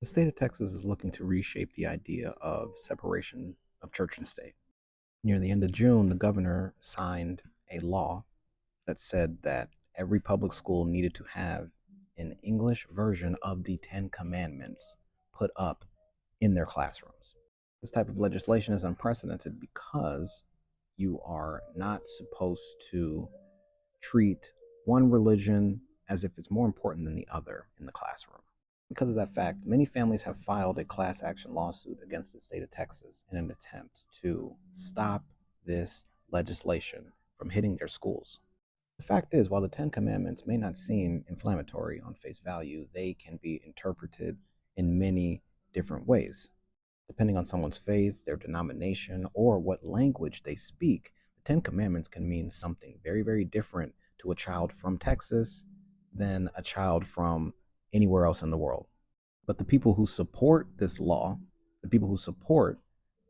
The state of Texas is looking to reshape the idea of separation of church and state. Near the end of June, the governor signed a law that said that every public school needed to have an English version of the Ten Commandments put up in their classrooms. This type of legislation is unprecedented because you are not supposed to treat one religion as if it's more important than the other in the classroom. Because of that fact, many families have filed a class action lawsuit against the state of Texas in an attempt to stop this legislation from hitting their schools. The fact is, while the Ten Commandments may not seem inflammatory on face value, they can be interpreted in many different ways. Depending on someone's faith, their denomination, or what language they speak, the Ten Commandments can mean something very, very different to a child from Texas than a child from anywhere else in the world. But the people who support this law, the people who support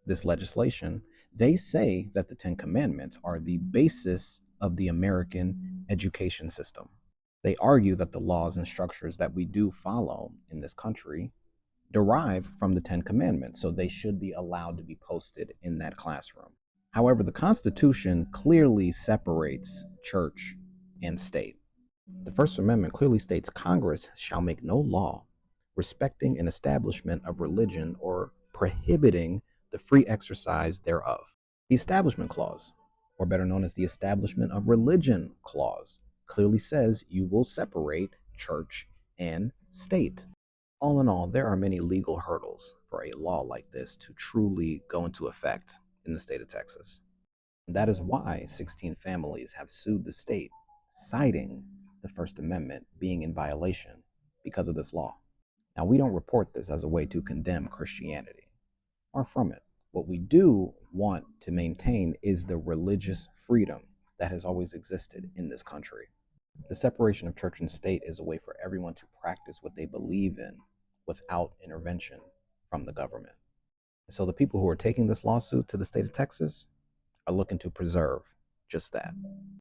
this legislation, they say that the Ten Commandments are the basis of the American education system. They argue that the laws and structures that we do follow in this country derive from the Ten Commandments, so they should be allowed to be posted in that classroom. However, the Constitution clearly separates church and state. The First Amendment clearly states Congress shall make no law respecting an establishment of religion or prohibiting the free exercise thereof. The Establishment Clause, or better known as the Establishment of Religion Clause, clearly says you will separate church and state. All in all, there are many legal hurdles for a law like this to truly go into effect in the state of Texas. And that is why 16 families have sued the state, citing the First Amendment being in violation because of this law. Now, we don't report this as a way to condemn Christianity. Far from it. What we do want to maintain is the religious freedom that has always existed in this country. The separation of church and state is a way for everyone to practice what they believe in without intervention from the government. So the people who are taking this lawsuit to the state of Texas are looking to preserve just that.